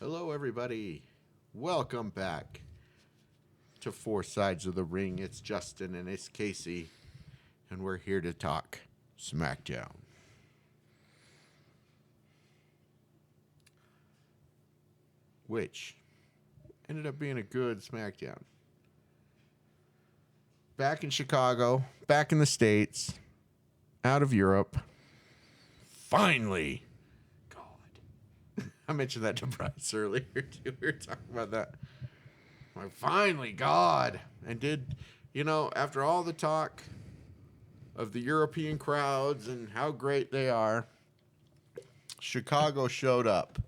Hello, everybody. Welcome back to Four Sides of the Ring. It's Justin and it's Casey, and we're here to talk SmackDown. Which ended up being a good SmackDown. Back in Chicago, back in the States, out of Europe. Finally. I mentioned that to Bryce earlier, too. We were talking about that. Like, finally, God. And after all the talk of the European crowds and how great they are, Chicago showed up.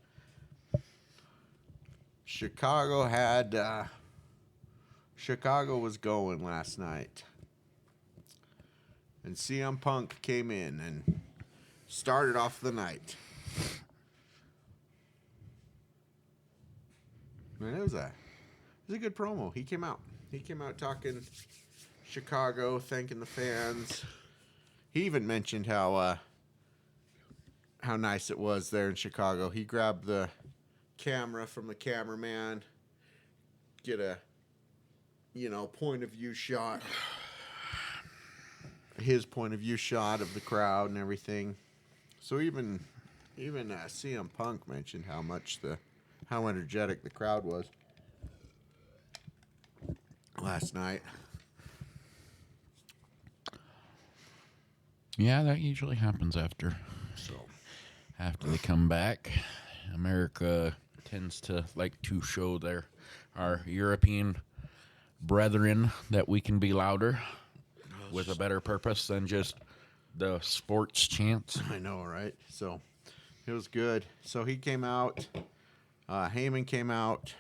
Chicago was going last night. And CM Punk came in and started off the night. Man, it was a good promo. He came out talking Chicago, thanking the fans. He even mentioned how nice it was there in Chicago. He grabbed the camera from the cameraman, get a point of view shot, his point of view shot of the crowd and everything. So even CM Punk mentioned how energetic the crowd was last night. Yeah, that usually happens after they come back. America tends to like to show our European brethren that we can be louder with a better purpose than just the sports chants. I know, right? So it was good. So he came out. Heyman came out,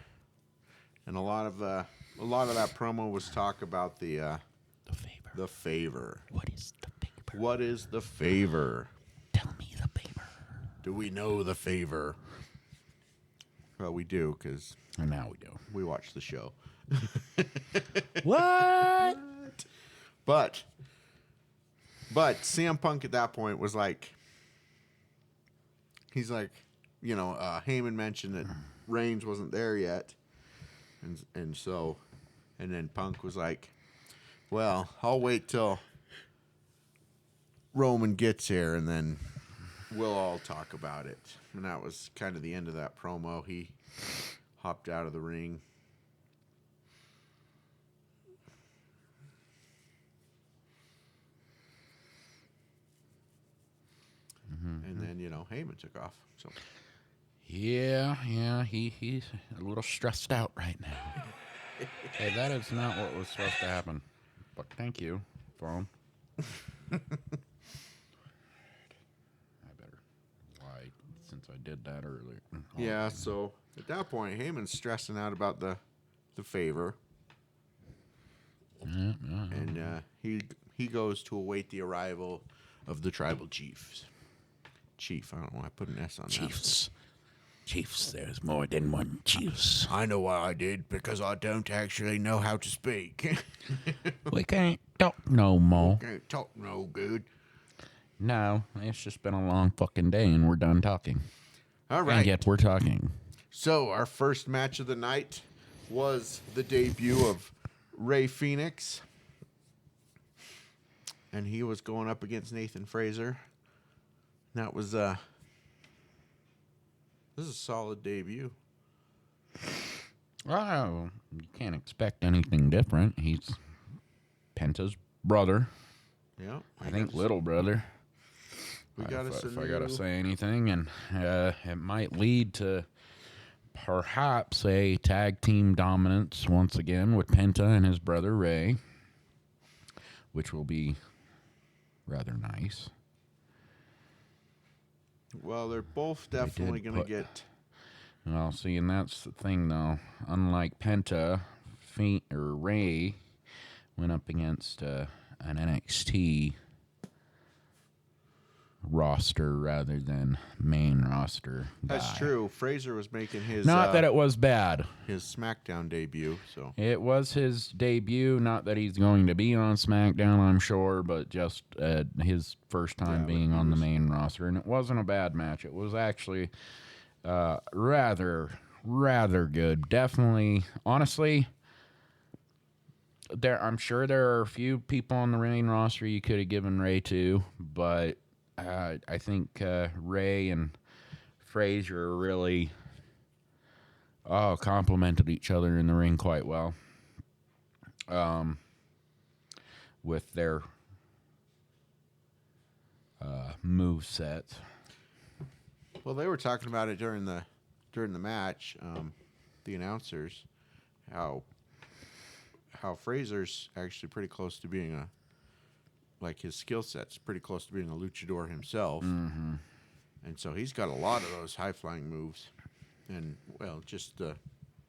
and a lot of that promo was talk about the favor. The favor. What is the favor? What is the favor? Tell me the favor. Do we know the favor? Well, we do, because now we do. We watch the show. What? But CM Punk at that point was like, he's like, Heyman mentioned that Reigns wasn't there yet, and then Punk was like, "Well, I'll wait till Roman gets here, and then we'll all talk about it." And that was kind of the end of that promo. He hopped out of the ring. And then, Heyman took off. So. Yeah, he's a little stressed out right now. Hey, that is not what was supposed to happen. But thank you, phone. I better lie since I did that earlier. Yeah, so at that point, Heyman's stressing out about the favor. And he goes to await the arrival of the tribal chiefs. Chief, I don't know why I put an S on Chiefs. That. Chiefs, there's more than one chiefs. I know why I did, because I don't actually know how to speak. We can't talk no more. We can't talk no good. No, it's just been a long fucking day and we're done talking. All right. And yet we're talking. So our first match of the night was the debut of Rey Fenix. And he was going up against Nathan Frazer. That was this is a solid debut. Well, you can't expect anything different. He's Penta's brother. Yeah, I think little brother. We got if I gotta say anything, and it might lead to perhaps a tag team dominance once again with Penta and his brother Rey, which will be rather nice. Well, they're both definitely going to get... Well, see, and that's the thing, though. Unlike Penta, Rey went up against an NXT roster rather than main roster guy. That's true. Frazer was making his... Not that it was bad. His SmackDown debut, so... It was his debut. Not that he's going to be on SmackDown, I'm sure, but just his first time being on the main roster. And it wasn't a bad match. It was actually rather rather good. Definitely, honestly, I'm sure there are a few people on the main roster you could have given Ray to, but I think Ray and Frazier really complemented each other in the ring quite well. With their move sets. Well, they were talking about it during the match. The announcers, how Frazier's actually pretty close to being his skill set's pretty close to being a luchador himself, Mm-hmm. and so he's got a lot of those high flying moves, and just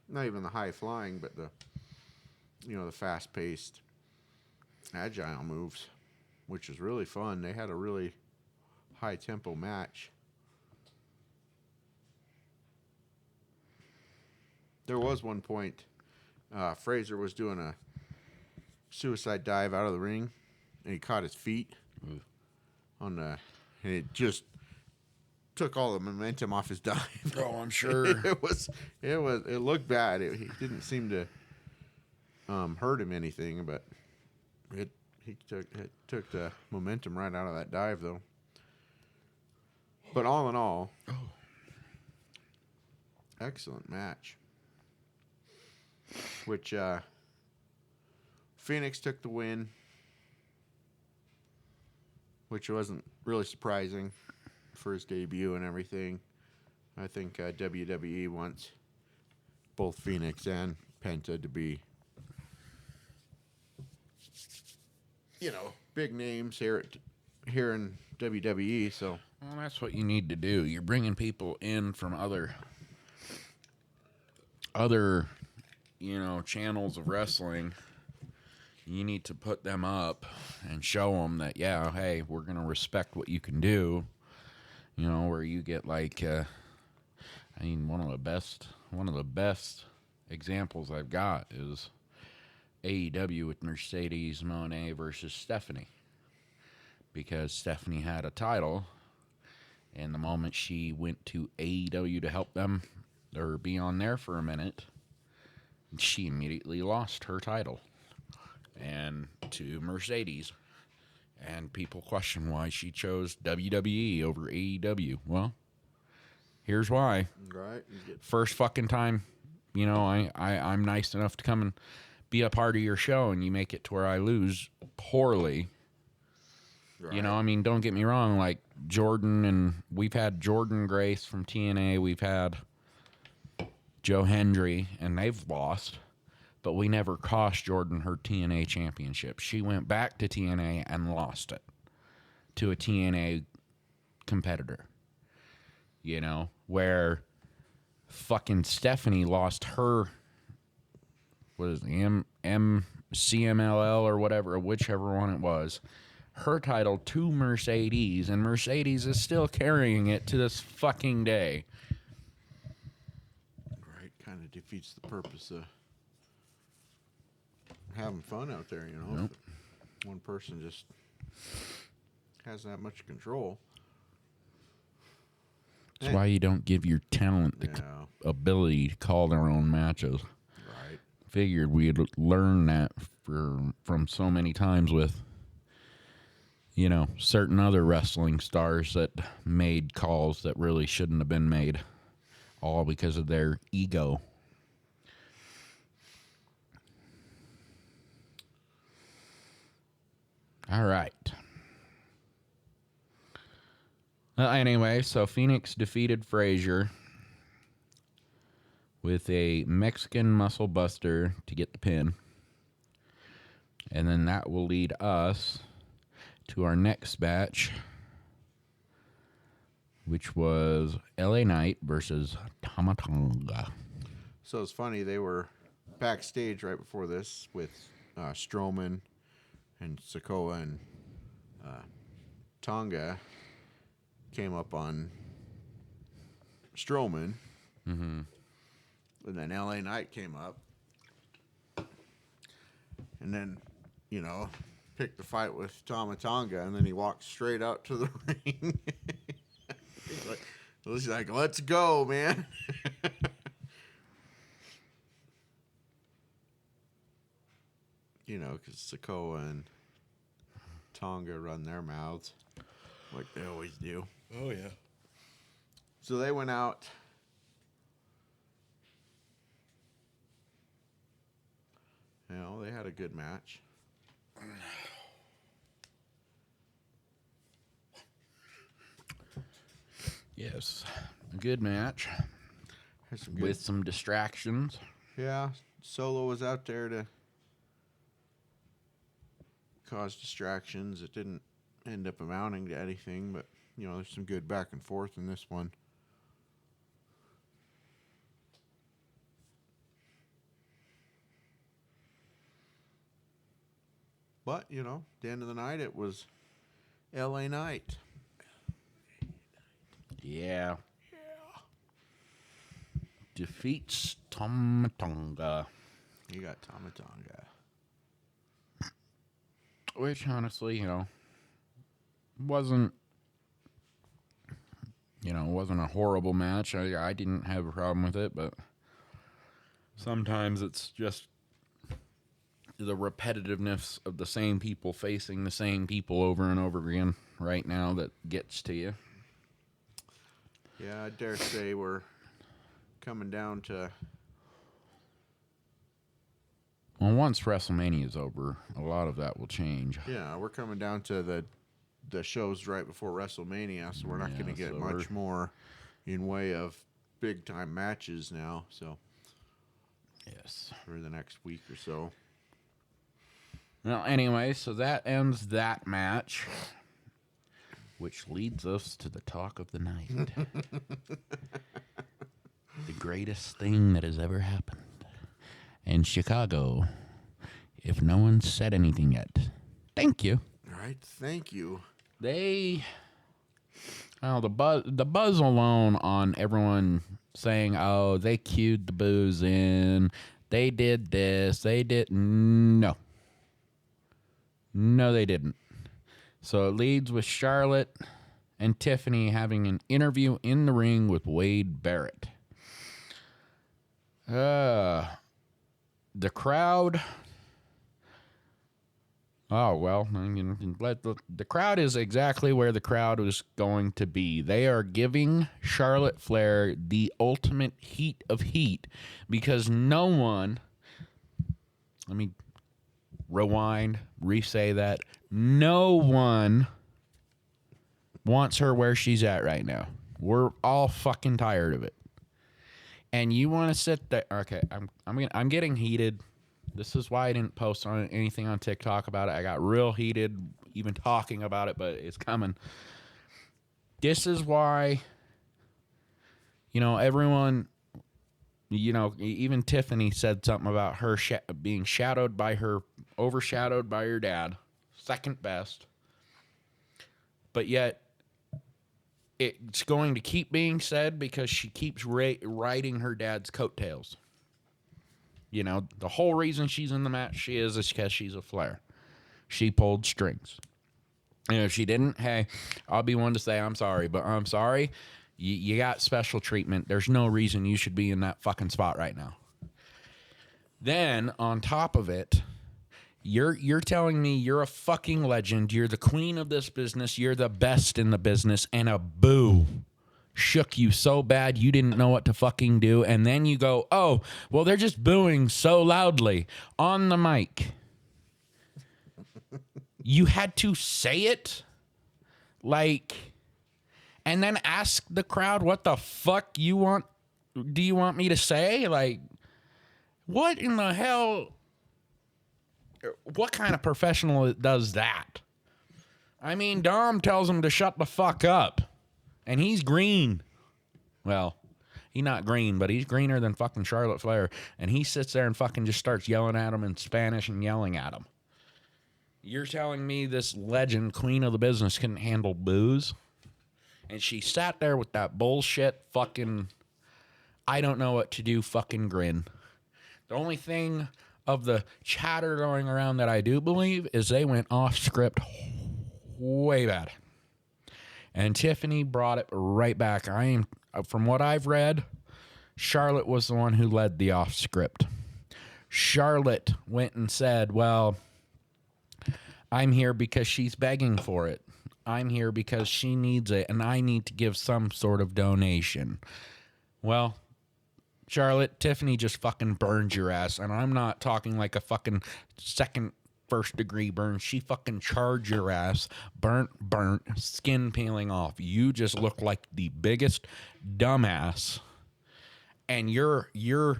not even the high flying, but the fast paced, agile moves, which is really fun. They had a really high tempo match. There was one point Frazier was doing a suicide dive out of the ring, and he caught his feet and it just took all the momentum off his dive. Oh, I'm sure. It looked bad. He didn't seem to hurt him anything, but it took the momentum right out of that dive, though. But all in all, excellent match. Which Phoenix took the win, which wasn't really surprising for his debut and everything. I think WWE wants both Phoenix and Penta to be, big names here in WWE. So, well, that's what you need to do. You're bringing people in from other channels of wrestling. You need to put them up and show them that, hey, we're going to respect what you can do. Where you get one of the best examples I've got is AEW with Mercedes Moné versus Stephanie. Because Stephanie had a title, and the moment she went to AEW to help them or be on there for a minute, she immediately lost her title and to Mercedes. And people question why she chose WWE over AEW. Well, here's why. Right. First fucking time, I'm nice enough to come and be a part of your show, and you make it to where I lose poorly. Right. Don't get me wrong, like Jordan, and we've had Jordan Grace from TNA, we've had Joe Hendry, and they've lost, but we never cost Jordan her TNA championship. She went back to TNA and lost it to a TNA competitor. Where fucking Stephanie lost her, what is it, CMLL or whatever, whichever one it was, her title to Mercedes, and Mercedes is still carrying it to this fucking day. Right. Kind of defeats the purpose of having fun out there, Nope. If one person just has that much control. That's why you don't give your talent the ability to call their own matches. Right. Figured we'd learn that from so many times with, certain other wrestling stars that made calls that really shouldn't have been made, all because of their ego. All right. Anyway, so Phoenix defeated Frazier with a Mexican muscle buster to get the pin. And then that will lead us to our next match, which was LA Knight versus Tama Tonga. So it's funny, they were backstage right before this with Strowman and Sikoa, and Tonga came up on Strowman. Mm-hmm. And then LA Knight came up. And then, picked the fight with Tama Tonga, and then he walked straight out to the ring. He's like, let's go, man. you know, because Sokoa and Tonga run their mouths like they always do. Oh, yeah. So they went out. You know, they had a good match. Yes. A good match. Some good, with some distractions. yeah, Solo was out there to cause distractions. It didn't end up amounting to anything, but, you know, there's some good back and forth in this one. But, you know, at the end of the night, it was LA Knight. Yeah. Defeats Tomatonga. You got Tomatonga. Which, honestly, you know, wasn't a horrible match. I didn't have a problem with it, but sometimes it's just the repetitiveness of the same people facing the same people over and over again right now that gets to you. Yeah, I dare say we're coming down to... Well, once WrestleMania is over, a lot of that will change. Yeah, we're coming down to the shows right before WrestleMania, so we're not going to get much more in way of big-time matches now, so... Yes. For the next week or so. Well, anyway, so that ends that match, which leads us to the talk of the night. The greatest thing that has ever happened in Chicago. If no one said anything yet, thank you. All right, thank you. The buzz alone on everyone saying, "Oh, they cued the booze in, they did this, they did." No, they didn't. So it leads with Charlotte and Tiffany having an interview in the ring with Wade Barrett. The crowd. Oh, well, the crowd is exactly where the crowd was going to be. They are giving Charlotte Flair the ultimate heat of heat because no one, let me rewind, re-say that, no one wants her where she's at right now. We're all fucking tired of it. And you want to sit there, okay, I'm getting heated. This is why I didn't post on anything on TikTok about it. I got real heated even talking about it, but it's coming. This is why, you know, everyone, you know, even Tiffany said something about her being overshadowed by her dad. Second best. But yet, it's going to keep being said because she keeps riding her dad's coattails. You know, the whole reason she's in the match she is because she's a Flair. She pulled strings. And if she didn't, hey, I'll be one to say I'm sorry. But I'm sorry, you got special treatment. There's no reason you should be in that fucking spot right now. Then, on top of it, you're telling me you're a fucking legend. You're the queen of this business. You're the best in the business. And a boo shook you so bad you didn't know what to fucking do. And then you go, oh, well, they're just booing so loudly on the mic. You had to say it? Like, and then ask the crowd what the fuck do you want me to say? Like, what in the hell? What kind of professional does that? I mean, Dom tells him to shut the fuck up. And he's green. Well, he's not green, but he's greener than fucking Charlotte Flair. And he sits there and fucking just starts yelling at him in Spanish and yelling at him. You're telling me this legend, queen of the business, couldn't handle booze? And she sat there with that bullshit fucking, I don't know what to do fucking grin. The only thing of the chatter going around that I do believe is they went off script way bad. And Tiffany brought it right back. From what I've read, Charlotte was the one who led the off script. Charlotte went and said, well, I'm here because she's begging for it. I'm here because she needs it, and I need to give some sort of donation. Well, Charlotte, Tiffany just fucking burned your ass, and I'm not talking like a fucking first degree burn. She fucking charged your ass, burnt, skin peeling off. You just look like the biggest dumbass, and you're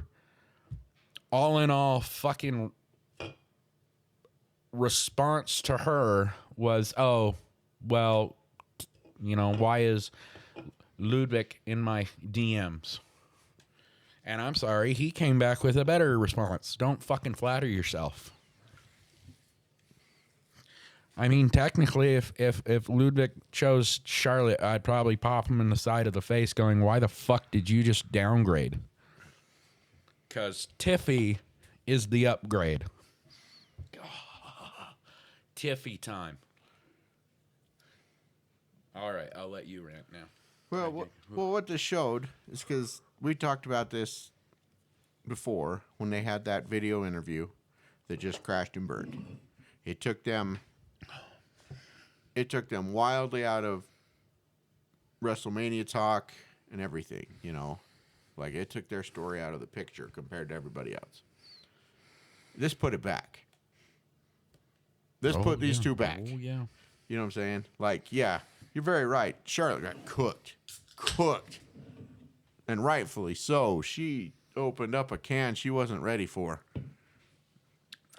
all in all fucking response to her was, oh, well, why is Ludwig in my DMs? And I'm sorry, he came back with a better response. Don't fucking flatter yourself. I mean, technically, if Ludwig chose Charlotte, I'd probably pop him in the side of the face going, why the fuck did you just downgrade? Because Tiffy is the upgrade. Tiffy time. All right, I'll let you rant now. Well, what this showed is because we talked about this before when they had that video interview that just crashed and burned. It took them wildly out of WrestleMania talk and everything, Like, it took their story out of the picture compared to everybody else. This put it back. This put these two back. Oh, yeah. You know what I'm saying? Like, yeah, you're very right. Charlotte got cooked. And rightfully so. She opened up a can she wasn't ready for.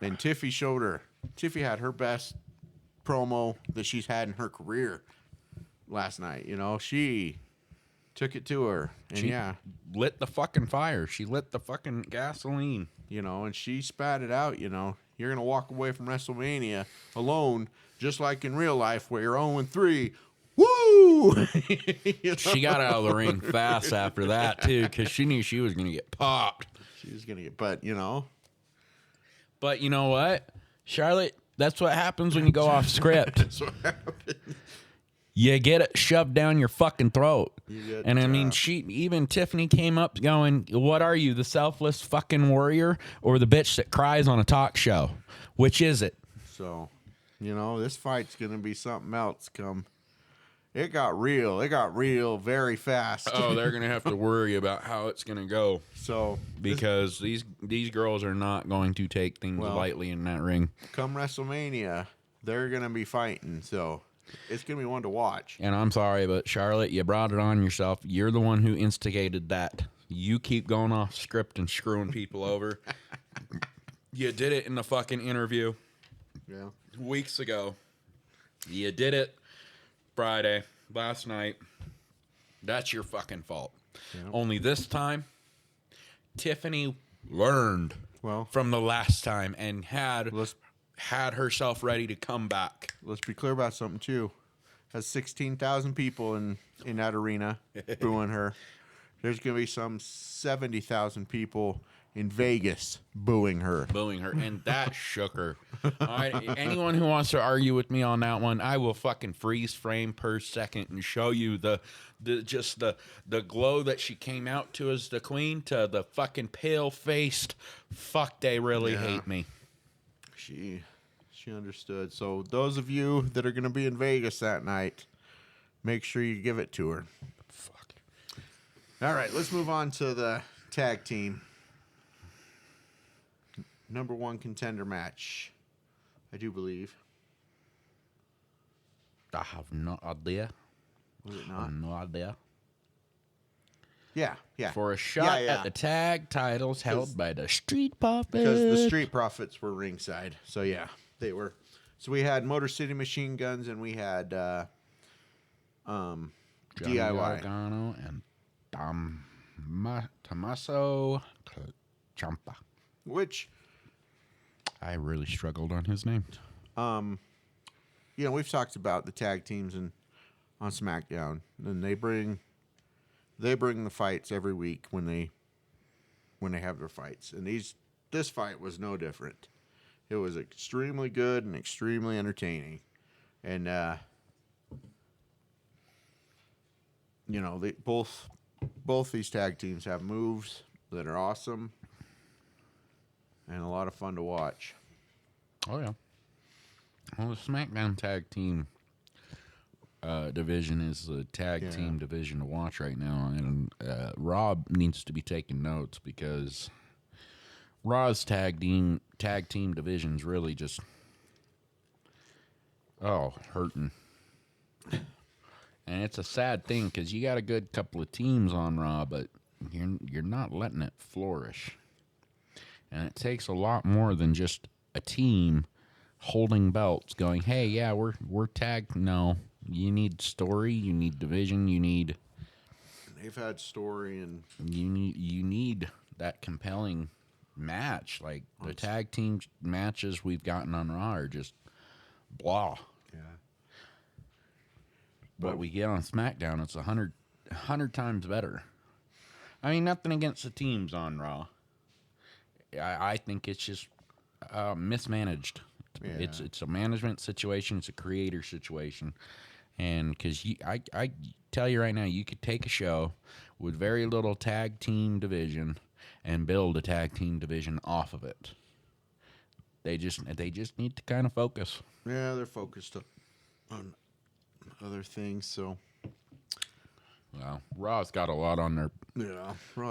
And Tiffy showed her. Tiffy had her best promo that she's had in her career last night. She took it to her. And she lit the fucking fire. She lit the fucking gasoline. And she spat it out, You're going to walk away from WrestleMania alone, just like in real life where you're 0-3. Woo! She got out of the ring fast after that, too, because she knew she was going to get popped. She was going to get, But you know what? Charlotte, that's what happens when you go off script. That's what happened. You get it shoved down your fucking throat. And I mean, even Tiffany came up going, what are you, the selfless fucking warrior or the bitch that cries on a talk show? Which is it? So, this fight's going to be something else It got real very fast. Oh, they're going to have to worry about how it's going to go. So, because these girls are not going to take things lightly in that ring. Come WrestleMania, they're going to be fighting, so it's going to be one to watch. And I'm sorry, but Charlotte, you brought it on yourself. You're the one who instigated that. You keep going off script and screwing people over. You did it in the fucking interview. Yeah. Weeks ago. You did it Friday, last night. That's your fucking fault. Yeah. Only this time, Tiffany learned from the last time and had herself ready to come back. Let's be clear about something, too. Has 16,000 people in that arena booing her. There's going to be some 70,000 people in Vegas booing her. And that shook her. Anyone who wants to argue with me on that one, I will fucking freeze frame per second and show you the glow that she came out to as the queen to the fucking pale-faced, fuck, they really hate me. She understood. So those of you that are going to be in Vegas that night, make sure you give it to her. Fuck. All right, let's move on to the tag team. Number 1 contender match, I do believe. I have no idea. Was it I not? have no idea. Yeah. For a shot at the tag titles held by the Street Profits. Because the Street Profits were ringside. So, yeah, they were. So, we had Motor City Machine Guns and we had Johnny DIY. Gargano and Tommaso Ciampa. Which... I really struggled on his name. We've talked about the tag teams on SmackDown, and they bring the fights every week when they have their fights, and this fight was no different. It was extremely good and extremely entertaining, and both these tag teams have moves that are awesome. and a lot of fun to watch. Oh, yeah. Well, the SmackDown tag team division is the tag team division to watch right now. And Rob needs to be taking notes because Raw's tag team division's really just, hurting. And it's a sad thing because you got a good couple of teams on Raw, but you're not letting it flourish. And it takes a lot more than just a team holding belts going, hey, yeah, we're tagged. No, you need story, you need division, you need... They've had story and... You need that compelling match. Like, the tag team matches we've gotten on Raw are just blah. Yeah. What we get on SmackDown, it's 100 times better. I mean, nothing against the teams on Raw. I think it's just mismanaged. Yeah. It's a management situation. It's a creator situation. And because I tell you right now, you could take a show with very little tag team division and build a tag team division off of it. They just need to kind of focus. Yeah, they're focused on other things, so... Well, Raw's got a lot on their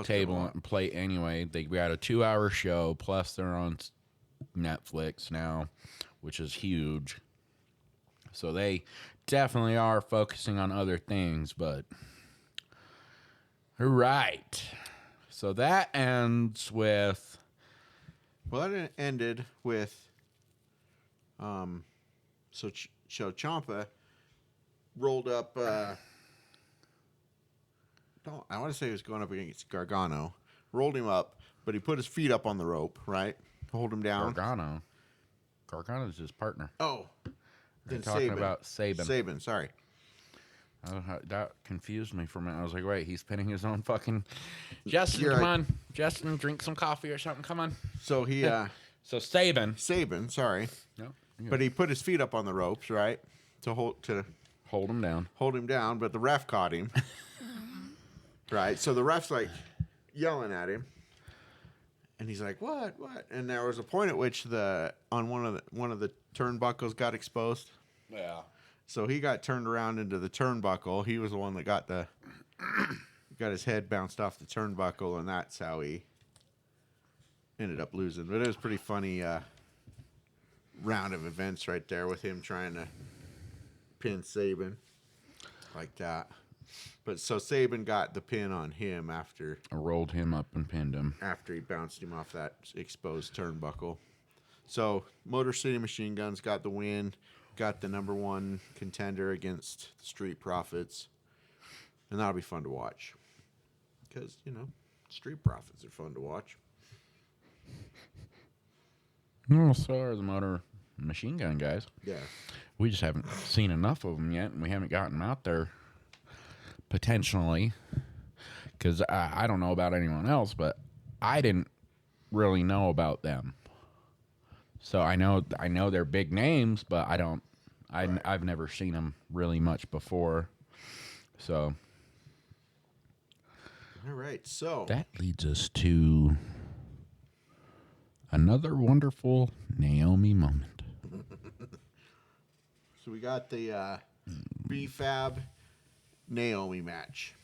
table and plate anyway. They got a 2-hour show, plus they're on Netflix now, which is huge. So they definitely are focusing on other things, but... All right. So that ends with... Well, that ended with... So Ciampa rolled up... I want to say he was going up against Gargano. Rolled him up, but he put his feet up on the rope, right? To hold him down. Gargano's his partner. Oh. They're talking about Sabin. Sabin, sorry. That confused me for a minute. I was like, wait, he's pinning his own fucking... Justin, come on. Justin, drink some coffee or something. Come on. So he... So Sabin, sorry. No, but he put his feet up on the ropes, right? To hold him down. Hold him down, but the ref caught him. Right? So the ref's like yelling at him. And he's like, "What? What?" And there was a point at which one of the turnbuckles got exposed. Yeah. So he got turned around into the turnbuckle. He was the one that got his head bounced off the turnbuckle, and that's how he ended up losing. But it was a pretty funny round of events right there with him trying to pin Sabin like that. But so Sabin got the pin on him after... I rolled him up and pinned him. After he bounced him off that exposed turnbuckle. So Motor City Machine Guns got the win. Got the number one contender against the Street Profits. And that'll be fun to watch. Because, Street Profits are fun to watch. Well, so are the Motor Machine Gun guys. Yeah. We just haven't seen enough of them yet, and we haven't gotten them out there. Potentially, because I don't know about anyone else, but I didn't really know about them. So I know they're big names, but I've never seen them really much before. So, all right. So that leads us to another wonderful Naomi moment. So we got the B-Fab Naomi match.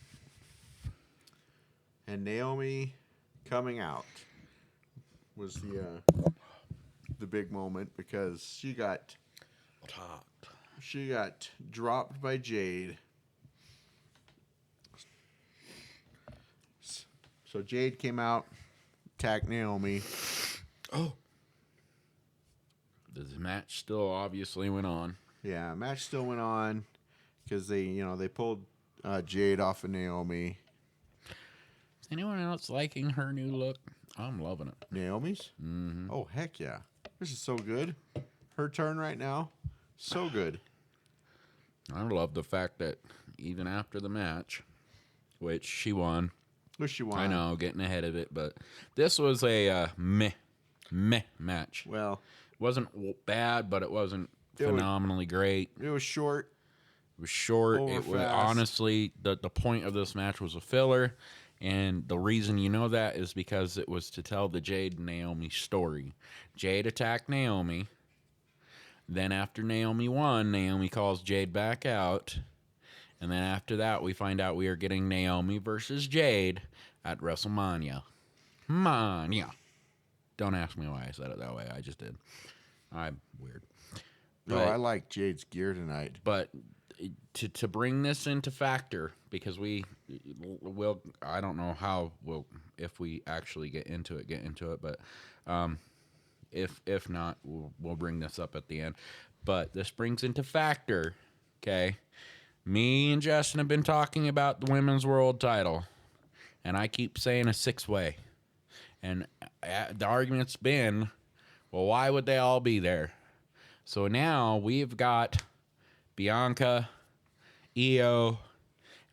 And Naomi coming out was the big moment because she got dropped by Jade. So Jade came out, attacked Naomi. Oh. The match still obviously went on. Yeah, match still went on because they pulled Jade off of Naomi. Is anyone else liking her new look? I'm loving it. Naomi's? Mm-hmm. Oh, heck yeah. This is so good. Her turn right now, so good. I love the fact that even after the match, which she won. Which she won. I know, getting ahead of it, but this was a meh match. Well, it wasn't bad, but it wasn't phenomenally great. It was short. It was short. It was honestly the point of this match was a filler. And the reason you know that is because it was to tell the Jade and Naomi story. Jade attacked Naomi. Then after Naomi won, Naomi calls Jade back out. And then after that, we find out we are getting Naomi versus Jade at WrestleMania. Mania. Don't ask me why I said it that way. I just did. I'm weird. No, I like Jade's gear tonight. But to bring this into factor, because we will, I don't know how we'll, if we actually get into it, but if not, we'll bring this up at the end. But this brings into factor, okay? Me and Justin have been talking about the women's world title, and I keep saying a 6-way. And the argument's been, well, why would they all be there? So now we've got Bianca, Io,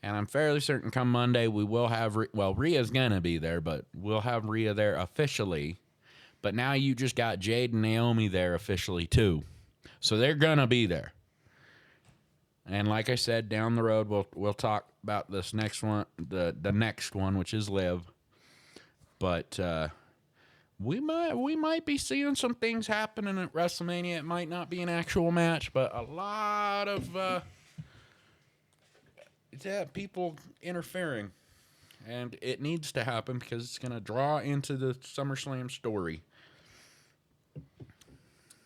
and I'm fairly certain come Monday we will have, Rhea's going to be there, but we'll have Rhea there officially. But now you just got Jade and Naomi there officially too. So they're going to be there. And like I said, down the road, we'll talk about this next one, the next one, which is Liv. But we might be seeing some things happening at WrestleMania. It might not be an actual match, but a lot of people interfering. And it needs to happen because it's going to draw into the SummerSlam story.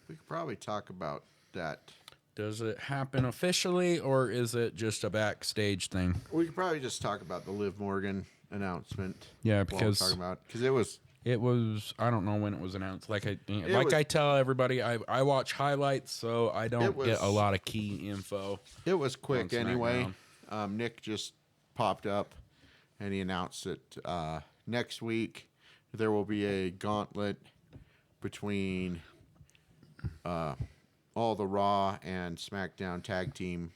We could probably talk about that. Does it happen officially, or is it just a backstage thing? We could probably just talk about the Liv Morgan announcement. Yeah, because it was I don't know when it was announced. I tell everybody, I watch highlights, so I don't get a lot of key info. It was quick anyway. Nick just popped up, and he announced that next week there will be a gauntlet between all the Raw and SmackDown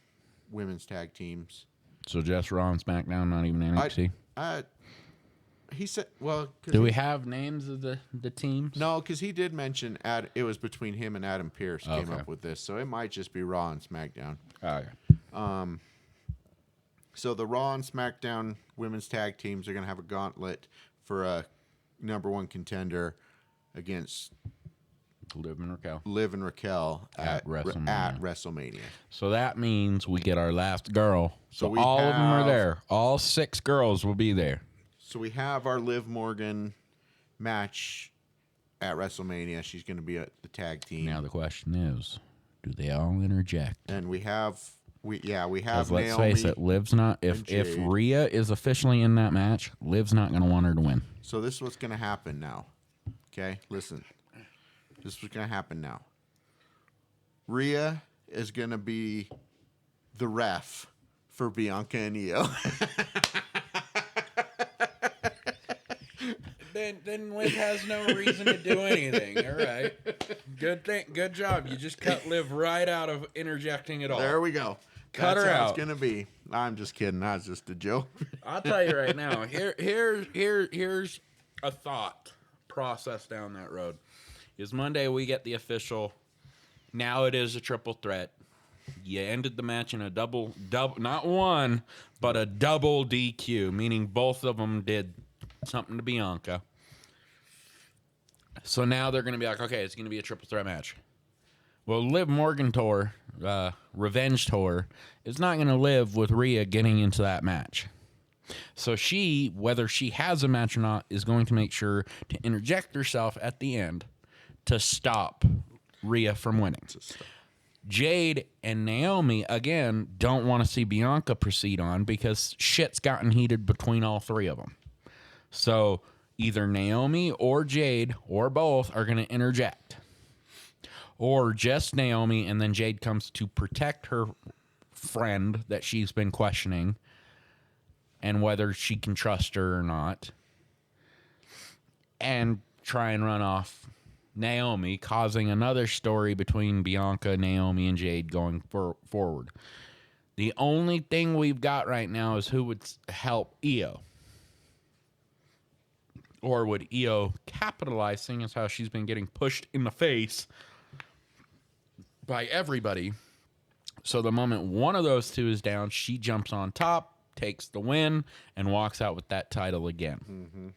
women's tag teams. So just Raw and SmackDown, not even NXT? He said, well... Do we have names of the teams? No, because he did mention it was between him and Adam Pearce came up with this, so it might just be Raw and SmackDown. Oh, yeah. So the Raw and SmackDown women's tag teams are going to have a gauntlet for a number one contender against... Liv and Raquel at WrestleMania. So that means we get our last girl. So all of them are there. All 6 girls will be there. So we have our Liv Morgan match at WrestleMania. She's going to be at the tag team. Now the question is, do they all interject? And we have Naomi. Let's face it, Liv's not. If Rhea is officially in that match, Liv's not going to want her to win. So this is what's going to happen now. Okay, listen. This is what's going to happen now. Rhea is going to be the ref for Bianca and Io. Then Liv has no reason to do anything. All right. Good job. You just cut Liv right out of interjecting at all. There we go. Cut her out. That's how it's going to be. I'm just kidding. That's just a joke. I'll tell you right now. Here's a thought process down that road. Is Monday we get the official. Now it is a triple threat. You ended the match in a double, not one, but a double DQ, meaning both of them did something to Bianca. So now they're going to be like, okay, it's going to be a triple threat match. Well, Liv Morgan tour, Revenge tour, is not going to live with Rhea getting into that match. So she, whether she has a match or not, is going to make sure to interject herself at the end to stop Rhea from winning. Jade and Naomi, again, don't want to see Bianca proceed on because shit's gotten heated between all 3 of them. So either Naomi or Jade or both are going to interject. Or just Naomi, and then Jade comes to protect her friend that she's been questioning and whether she can trust her or not. And try and run off Naomi, causing another story between Bianca, Naomi, and Jade going forward. The only thing we've got right now is who would help Io. Or would Io capitalize, seeing as how she's been getting pushed in the face by everybody. So the moment one of those two is down, she jumps on top, takes the win, and walks out with that title again. Mm-hmm.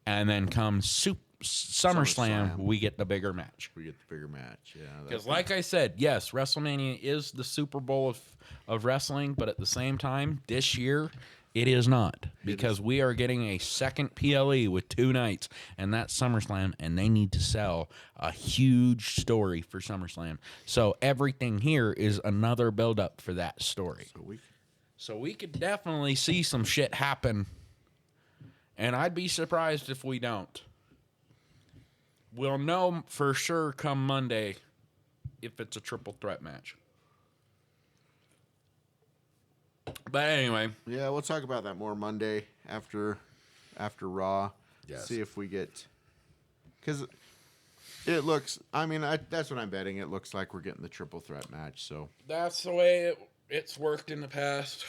And then comes SummerSlam, we get the bigger match. We get the bigger match, yeah. Because like I said, yes, WrestleMania is the Super Bowl of wrestling, but at the same time, this year, it is not. Because we are getting a second PLE with 2 nights, and that's SummerSlam, and they need to sell a huge story for SummerSlam. So everything here is another build-up for that story. So we could definitely see some shit happen, and I'd be surprised if we don't. We'll know for sure come Monday if it's a triple threat match. But anyway. Yeah, we'll talk about that more Monday after Raw. Yes. See if we get... Because it looks... I mean, that's what I'm betting. It looks like we're getting the triple threat match, so... That's the way it's worked in the past.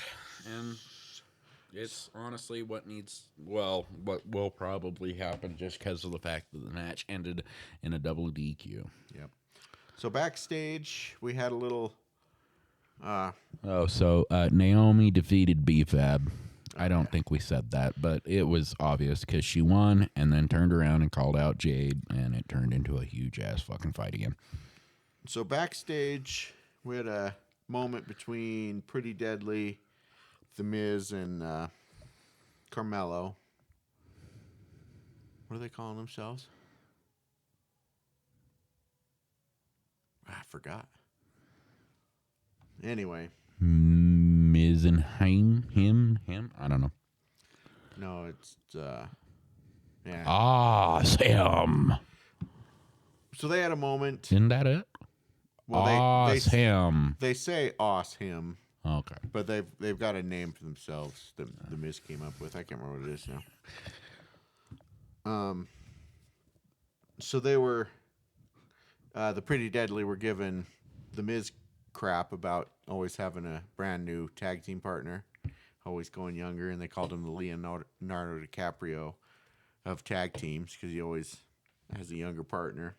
And it's honestly what will probably happen just because of the fact that the match ended in a double DQ. Yep. So backstage, we had a little... Naomi defeated B-Fab. I don't think we said that, but it was obvious because she won and then turned around and called out Jade, and it turned into a huge-ass fucking fight again. So backstage, we had a moment between Pretty Deadly, The Miz, and Carmelo. What are they calling themselves? I forgot. Anyway. Mizenheim? Him? I don't know. No, it's, yeah. Awesome. So they had a moment. Isn't that it? Well, awesome. They say awesome. Okay. But they've got a name for themselves that the Miz came up with. I can't remember what it is now. So they were, the Pretty Deadly were given the Miz crap about always having a brand new tag team partner, always going younger, and they called him the Leonardo DiCaprio of tag teams because he always has a younger partner.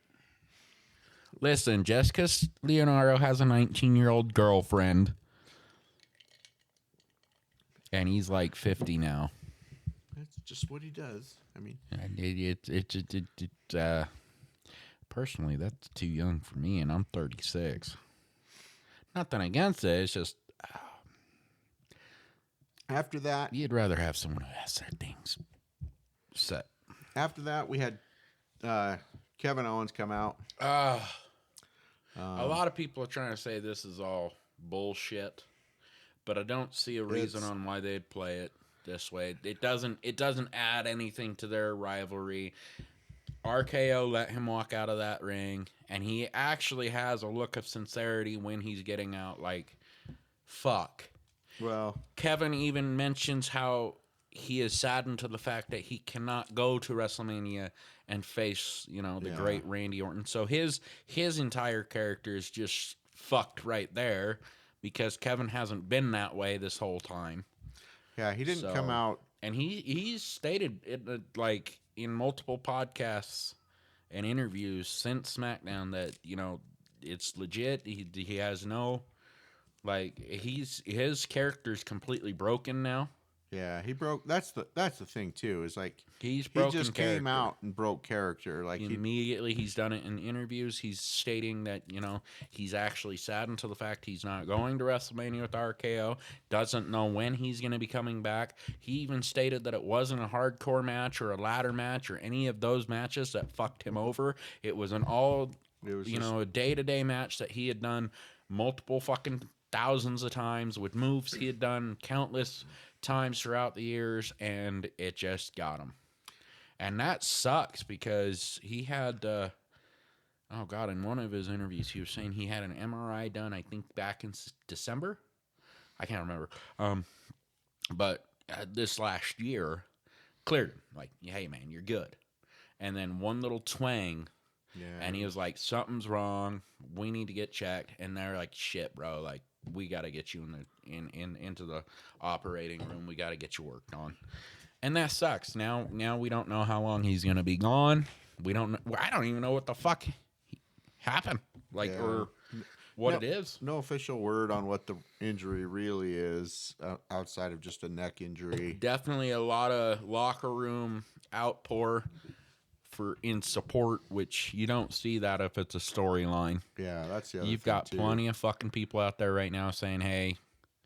Listen, just because Leonardo has a 19-year-old girlfriend, and he's like 50 now. That's just what he does. I mean, personally, that's too young for me, and I'm 36. Nothing against it. It's just after that, you'd rather have someone who has their things set. After that, we had Kevin Owens come out. A lot of people are trying to say this is all bullshit, but I don't see a reason on why they'd play it this way. It doesn't add anything to their rivalry. RKO let him walk out of that ring, and he actually has a look of sincerity when he's getting out, like, fuck. Well, Kevin even mentions how he is saddened to the fact that he cannot go to WrestleMania and face, the great Randy Orton. So his entire character is just fucked right there because Kevin hasn't been that way this whole time. Yeah, he didn't come out. And he's stated it, in multiple podcasts and interviews since SmackDown that, it's legit. He has no, his character's completely broken now. Yeah, he broke. That's the thing too. Is like he just came out and broke character. Like immediately, he's done it in interviews. He's stating that he's actually saddened to the fact he's not going to WrestleMania with RKO. Doesn't know when he's going to be coming back. He even stated that it wasn't a hardcore match or a ladder match or any of those matches that fucked him over. It was a day-to-day match that he had done multiple fucking thousands of times with moves he had done countless times throughout the years, and it just got him. And that sucks because he had, in one of his interviews, he was saying he had an MRI done, I think, back in December. I can't remember. But this last year, cleared him. Like, hey, man, you're good. And then one little twang, and he was like, something's wrong. We need to get checked. And they're like, shit, bro, like, we got to get you into the operating room. We got to get you worked on. And that sucks. Now we don't know how long he's going to be gone. We don't know. I don't even know what the fuck happened. what it is. No official word on what the injury really is outside of just a neck injury. Definitely a lot of locker room outpour in support, which you don't see that if it's a storyline. Yeah, that's the other You've thing, got plenty of fucking people out there right now saying, hey,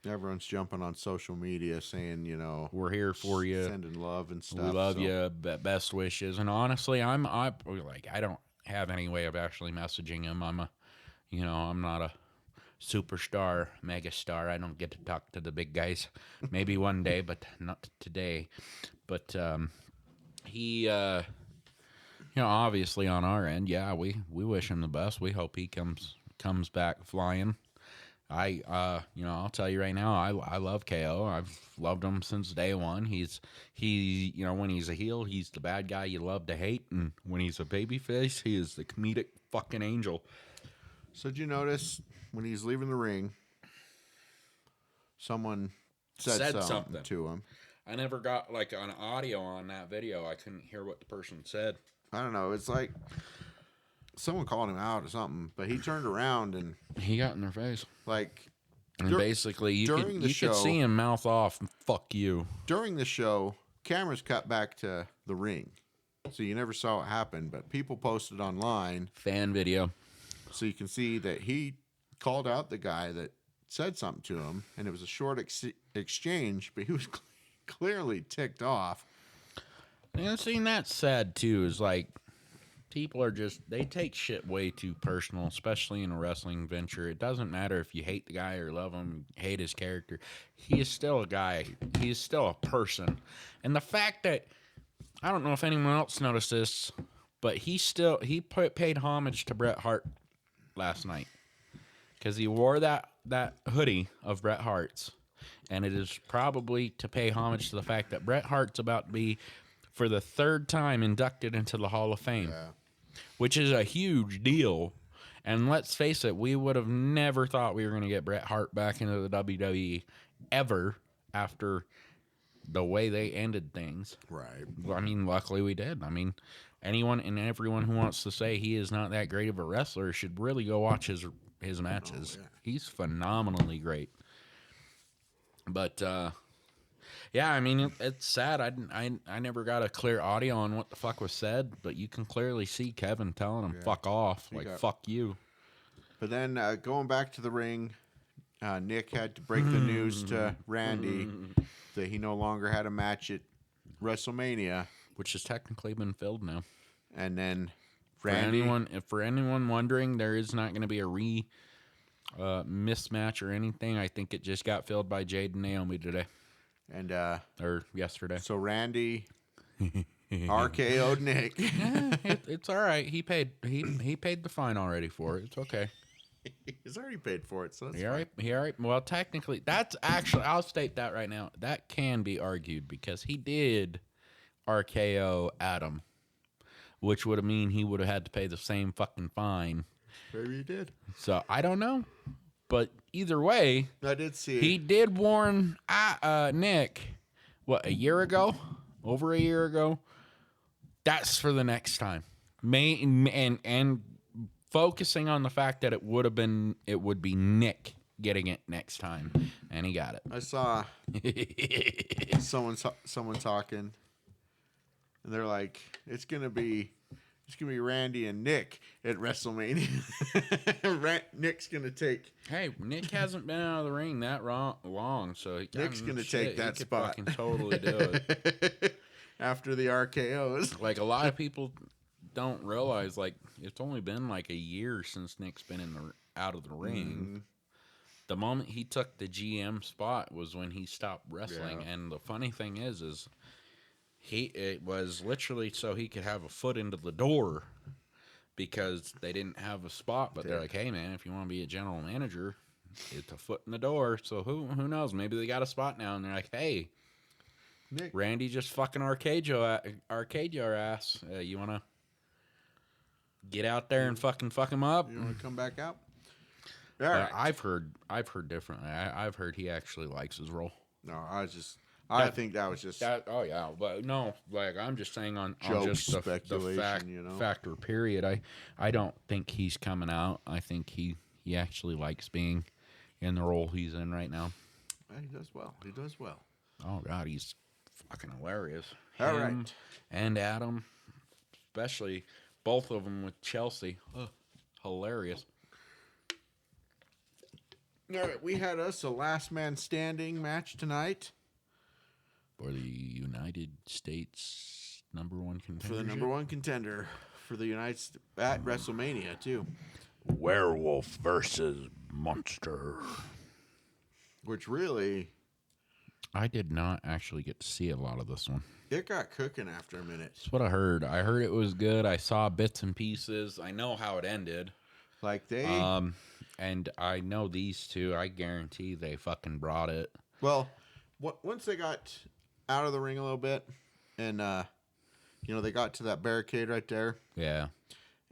everyone's jumping on social media saying, we're here for you, sending love and stuff. we love you, best wishes. And honestly, I don't have any way of actually messaging him. I'm not a superstar, megastar. I don't get to talk to the big guys. Maybe one day, but not today. But he, obviously on our end, yeah, we wish him the best. We hope he comes back flying. I'll tell you right now, I love KO. I've loved him since day one. When he's a heel, he's the bad guy you love to hate, and when he's a babyface, he is the comedic fucking angel. So did you notice when he's leaving the ring, someone said something to him? I never got like an audio on that video. I couldn't hear what the person said. I don't know. It's like someone called him out or something, but he turned around and he got in their face. And basically, you could see him mouth off, "Fuck you." During the show, cameras cut back to the ring, so you never saw what happened. But people posted online fan video, so you can see that he called out the guy that said something to him, and it was a short exchange, but he was clearly ticked off. And seeing that sad too is like people they take shit way too personal, especially in a wrestling venture. It doesn't matter if you hate the guy or love him, hate his character. He is still a guy. He is still a person. And the fact that, I don't know if anyone else noticed this, but he paid homage to Bret Hart last night. Because he wore that hoodie of Bret Hart's. And it is probably to pay homage to the fact that Bret Hart's about to be, for the third time, inducted into the Hall of Fame. Yeah. Which is a huge deal. And let's face it, we would have never thought we were going to get Bret Hart back into the WWE ever after the way they ended things. Right. I mean, luckily we did. I mean, anyone and everyone who wants to say he is not that great of a wrestler should really go watch his matches. Oh, yeah. He's phenomenally great. But, yeah, I mean, it's sad. I never got a clear audio on what the fuck was said, but you can clearly see Kevin telling him, fuck off, fuck you. But then going back to the ring, Nick had to break the news to Randy that he no longer had a match at WrestleMania. Which has technically been filled now. And then Randy... For anyone wondering, there is not going to be a mismatch or anything. I think it just got filled by Jade and Naomi today. And or yesterday. So Randy RKO'd Nick. It's all right. He paid the fine already for it. It's okay. He's already paid for it, so that's fine. He all right. Well, technically, that's actually, I'll state that right now. That can be argued because he did RKO Adam, which would have mean he would have had to pay the same fucking fine. Maybe he did. So I don't know. But either way, I did see he did warn Nick, what, a year ago? Over a year ago? That's for the next time. And focusing on the fact that it would be Nick getting it next time, and he got it. I saw someone talking, and they're like, it's gonna be Randy and Nick at WrestleMania. Nick's gonna take. Hey, Nick hasn't been out of the ring that long, so Nick's gonna take that spot. He could fucking totally do it. After the RKOs, like a lot of people don't realize, like it's only been like a year since Nick's been out of the ring. Mm. The moment he took the GM spot was when he stopped wrestling, and the funny thing is it was literally so he could have a foot into the door because they didn't have a spot. But they're like, hey, man, if you want to be a general manager, it's a foot in the door. So who knows? Maybe they got a spot now. And they're like, hey, Nick, Randy just fucking arcade your ass. You want to get out there and fuck him up? You want to come back out? Right. I've heard differently. I've heard he actually likes his role. No, I think that was just... oh, yeah. But no, like, I'm just saying on just speculation, the factor period. I don't think he's coming out. I think he he actually likes being in the role he's in right now. He does well. He does well. Oh, God, he's fucking hilarious. All Him right. and Adam, especially both of them with Chelsea. Hilarious. All right, we had us a last man standing match tonight. For the United States #1 contender. For the #1 contender for the United States at WrestleMania, too. Werewolf versus Monster. Which really, I did not actually get to see a lot of this one. it got cooking after a minute. That's what I heard. I heard it was good. I saw bits and pieces. I know how it ended. Like they... And I know these two, I guarantee they fucking brought it. Well, once they got out of the ring a little bit, and, they got to that barricade right there. Yeah.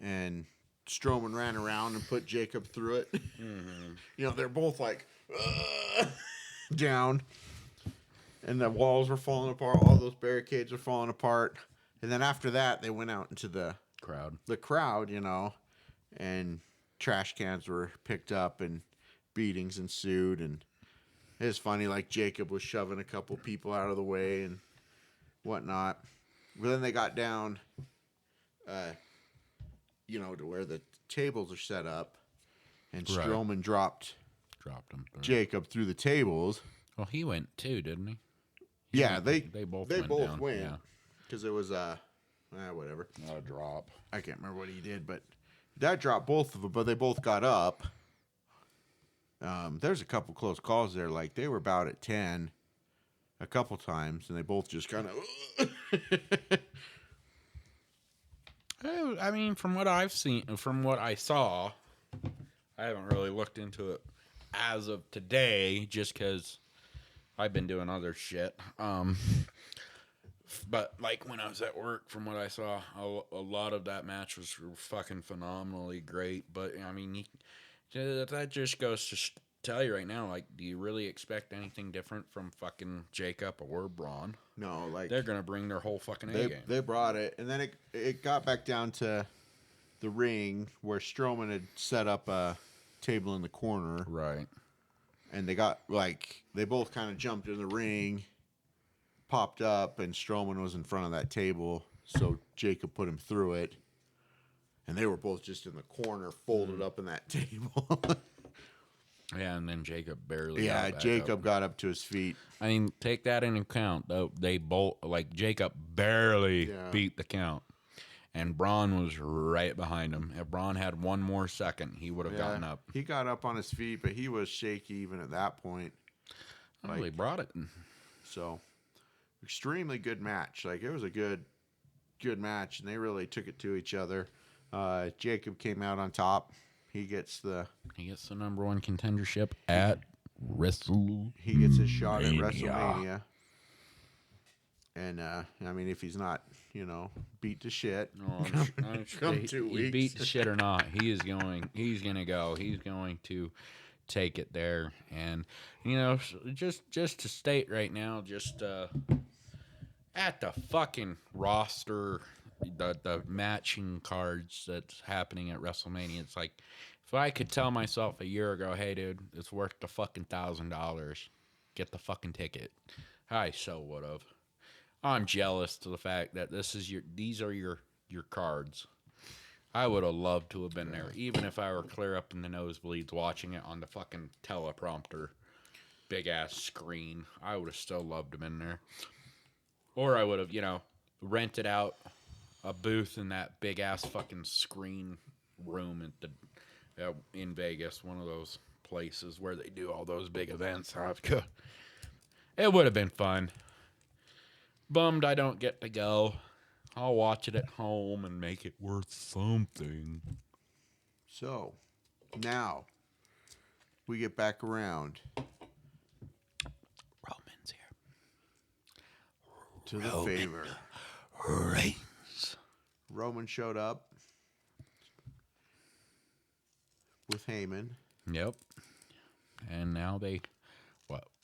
And Strowman ran around and put Jacob through it. Mm-hmm. They're both like, down. And the walls were falling apart. All those barricades were falling apart. And then after that, they went out into the crowd. And trash cans were picked up and beatings ensued. And it was funny, like Jacob was shoving a couple people out of the way and whatnot. But then they got down, to where the tables are set up. And Strowman dropped him through. Jacob through the tables. Well, he went too, didn't he? They both went. Yeah. Because it was whatever. A drop. I can't remember what he did, but that dropped both of them. But they both got up. There's a couple close calls there. Like they were about at 10 a couple times, and they both just kind of. I mean, from what I've seen, from what I saw, I haven't really looked into it as of today, just because I've been doing other shit. But like when I was at work, from what I saw, a lot of that match was fucking phenomenally great. But I mean, that just goes to tell you right now, like, do you really expect anything different from fucking Jacob or Braun? No, like they're gonna bring their whole fucking A game. They brought it, and then it got back down to the ring where Strowman had set up a table in the corner, right? And they both kind of jumped in the ring, popped up, and Strowman was in front of that table, so Jacob put him through it, and they were both just in the corner, folded up in that table. Yeah, and then Jacob barely. Yeah, Jacob got up to his feet. I mean, take that into account, though. They both, like, Jacob barely beat the count, and Braun was right behind him. If Braun had one more second, he would have gotten up. He got up on his feet, but he was shaky even at that point. Well, they brought it. So, extremely good match. Like, it was a good match, and they really took it to each other. Jacob came out on top. He gets the #1 contendership at WrestleMania. He gets his shot at WrestleMania. And I mean, if he's not, beat to shit, come 2 weeks. He beat the shit or not, he's going to take it there. And just to state right now, just at the fucking roster, the matching cards that's happening at WrestleMania, it's like, if I could tell myself a year ago, hey dude, it's worth the fucking $1,000, get the fucking ticket, I so would have. I'm jealous to the fact that these are your cards. I would have loved to have been there, even if I were clear up in the nosebleeds watching it on the fucking teleprompter, big ass screen. I would have still loved to have been there. Or I would have, rented out a booth in that big ass fucking screen room at in Vegas, one of those places where they do all those big events. It would have been fun. Bummed I don't get to go. I'll watch it at home and make it worth something. So, now we get back around. Roman's here. To the favor. Reigns. Roman showed up with Heyman. Yep. And now they,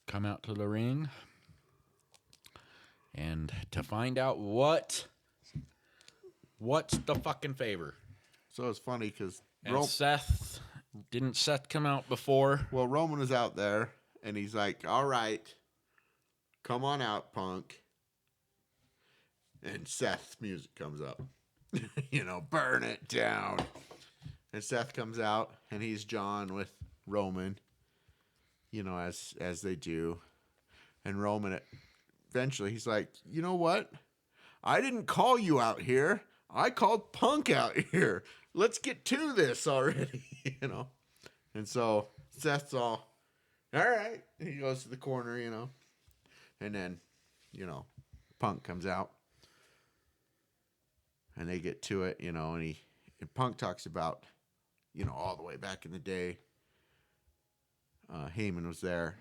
come out to the ring. And to find out what's the fucking favor. So it's funny because Seth Didn't Seth come out before? Well, Roman was out there, and he's like, all right, come on out, Punk. And Seth's music comes up. Burn it down. And Seth comes out, and he's John with Roman, as they do. And Roman, eventually, he's like, you know what? I didn't call you out here. I called Punk out here. Let's get to this already, And so Seth's all right. He goes to the corner, And then, Punk comes out. And they get to it, and Punk talks about, all the way back in the day, Heyman was there,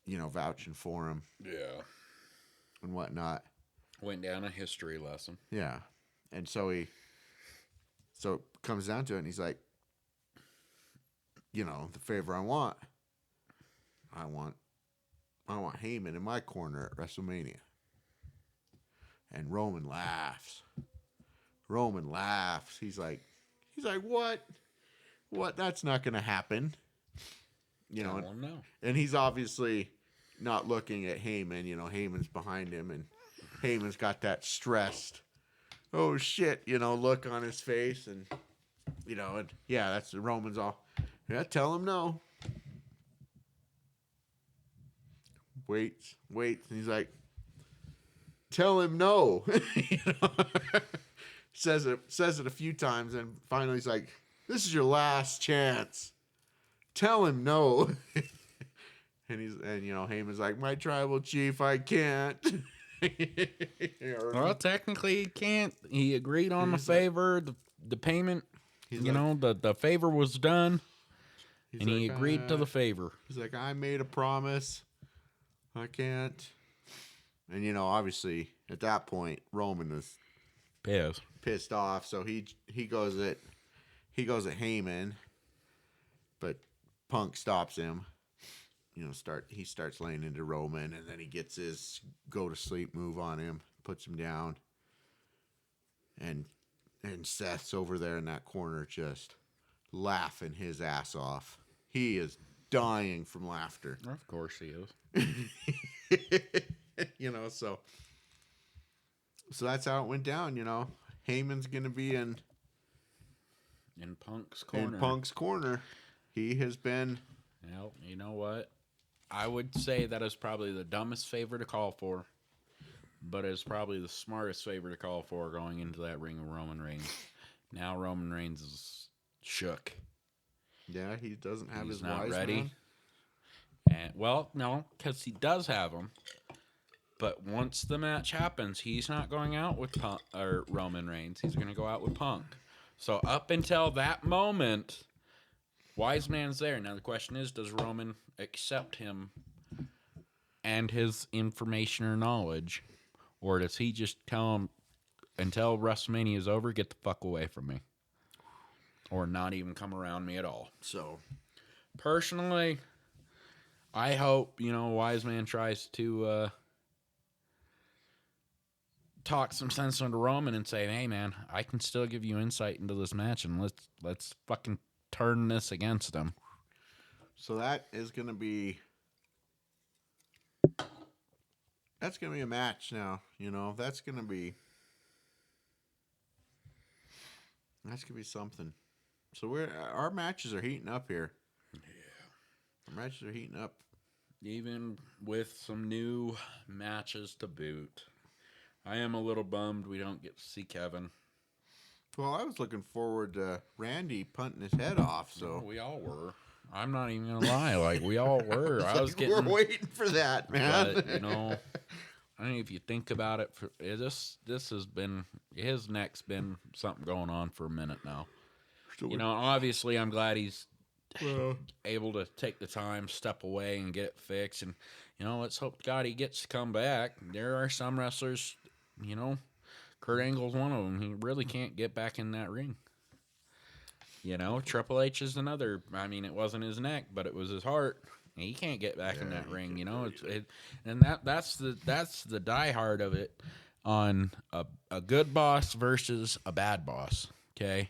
vouching for him. Yeah. And whatnot. Went down a history lesson. Yeah. And so it comes down to it, and he's like, the favor I want Heyman in my corner at WrestleMania. And Roman laughs. He's like, what? What? That's not going to happen. No. And he's obviously not looking at Heyman. Heyman's behind him, and Heyman's got that stressed, oh shit, look on his face, and that's Roman's all, yeah, tell him no. Waits, and he's like, tell him no. Says it a few times, and finally he's like, this is your last chance. Tell him no. And Heyman's like, my tribal chief, I can't. Well, technically he can't. He agreed on the favor, the payment. The favor was done, and he agreed to the favor. He's like, I made a promise. I can't. And obviously at that point, Roman was pissed off. So he goes at Heyman, but Punk stops him. He starts laying into Roman, and then he gets his go to sleep move on him, puts him down, and Seth's over there in that corner just laughing his ass off. He is dying from laughter. Of course he is. So that's how it went down. Heyman's gonna be in Punk's corner. In Punk's corner, he has been. Well, you know what? I would say that is probably the dumbest favor to call for, but it's probably the smartest favor to call for going into that ring of Roman Reigns. Now Roman Reigns is shook. Yeah, he doesn't have his not wise ready. man. And no, because he does have him. But once the match happens, he's not going out with Roman Reigns. He's going to go out with Punk. So up until that moment, wise man's there. Now the question is, does Roman accept him and his information or knowledge, or does he just tell him until WrestleMania is over, get the fuck away from me, or not even come around me at all? So personally, I hope wise man tries to talk some sense into Roman and say, hey man, I can still give you insight into this match, and let's fucking turn this against him. So that's gonna be a match now. That's gonna be something. So our matches are heating up here. Yeah, our matches are heating up, even with some new matches to boot. I am a little bummed we don't get to see Kevin. Well, I was looking forward to Randy punting his head off. So we all were. I'm not even gonna lie, we all were. We're waiting for that, man. But, I don't know if you think about it. This has been his neck's been something going on for a minute now. Obviously, I'm glad he's able to take the time, step away, and get it fixed. And let's hope to God he gets to come back. There are some wrestlers, Kurt Angle's one of them. He really can't get back in that ring. Triple H is another. I mean, it wasn't his neck, but it was his heart. He can't get back in that ring. And that's the diehard of it on a good boss versus a bad boss. Okay,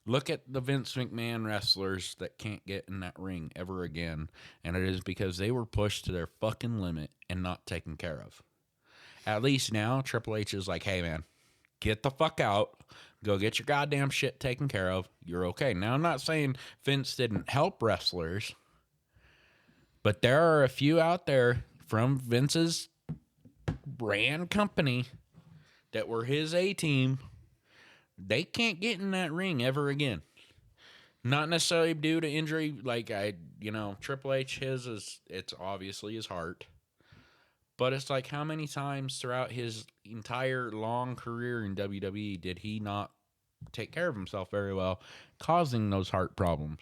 Look at the Vince McMahon wrestlers that can't get in that ring ever again, and it is because they were pushed to their fucking limit and not taken care of. At least now, Triple H is like, hey, man, get the fuck out. Go get your goddamn shit taken care of. You're okay. Now, I'm not saying Vince didn't help wrestlers, but there are a few out there from Vince's brand company that were his A-team. They can't get in that ring ever again. Not necessarily due to injury. Like, Triple H, it's obviously his heart. But it's like, how many times throughout his entire long career in WWE did he not take care of himself very well, causing those heart problems?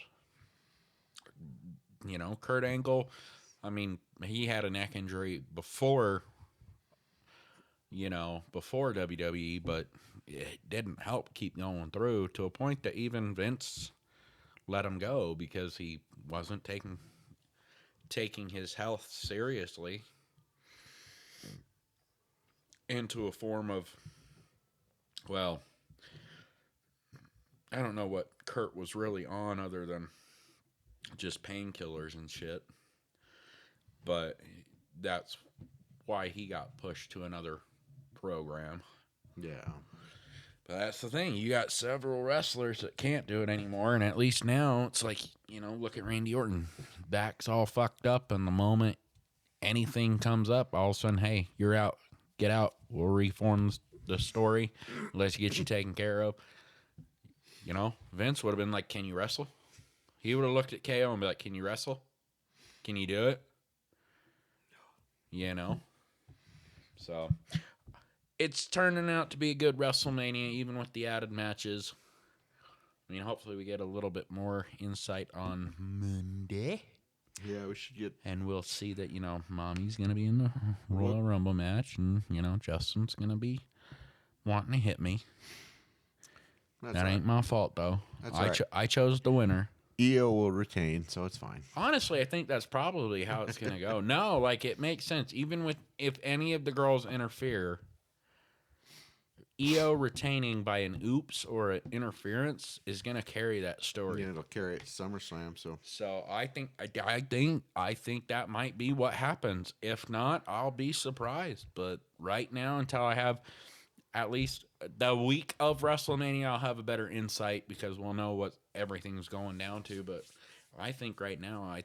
Kurt Angle, he had a neck injury before WWE, but it didn't help keep going through to a point that even Vince let him go because he wasn't taking his health seriously into a form of, well, I don't know what Kurt was really on other than just painkillers and shit, but that's why he got pushed to another program. Yeah. But that's the thing. You got several wrestlers that can't do it anymore, and at least now it's like, look at Randy Orton. Back's all fucked up, and the moment anything comes up, all of a sudden, hey, you're out. Get out. We'll reform the story. Let's get you taken care of. Vince would have been like, can you wrestle? He would have looked at KO and be like, can you wrestle? Can you do it? So it's turning out to be a good WrestleMania, even with the added matches. Hopefully we get a little bit more insight on Monday. Yeah, we should get... And we'll see that, Mommy's going to be in the Royal Rumble match, and, Justin's going to be wanting to hit me. That ain't my fault, though. I chose the winner. EO will retain, so it's fine. Honestly, I think that's probably how it's going to go. No, it makes sense. Even if any of the girls interfere, EO retaining by an oops or an interference is going to carry that story. Yeah, it'll carry it to SummerSlam. So I think that might be what happens. If not, I'll be surprised. But right now, until I have at least the week of WrestleMania, I'll have a better insight because we'll know what everything's going down to. But I think right now,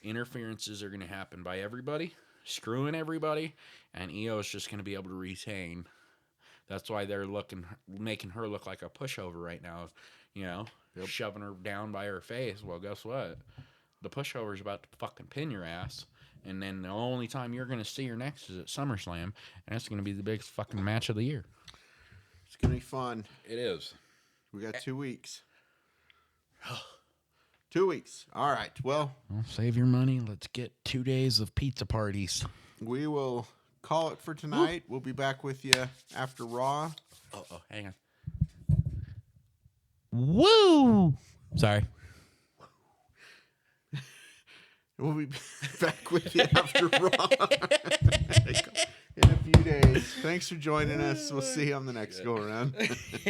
interferences are going to happen by everybody, screwing everybody, and EO is just going to be able to retain. That's why they're making her look like a pushover right now, shoving her down by her face. Well, guess what? The pushover is about to fucking pin your ass, and then the only time you're going to see her next is at SummerSlam, and it's going to be the biggest fucking match of the year. It's going to be fun. It is. We got 2 weeks. 2 weeks. All right. Well, save your money. Let's get 2 days of pizza parties. We will call it for tonight. We'll be back with you after Raw. Oh, hang on. Woo! Sorry. We'll be back with you after Raw in a few days. Thanks for joining us. We'll see you on the next go around.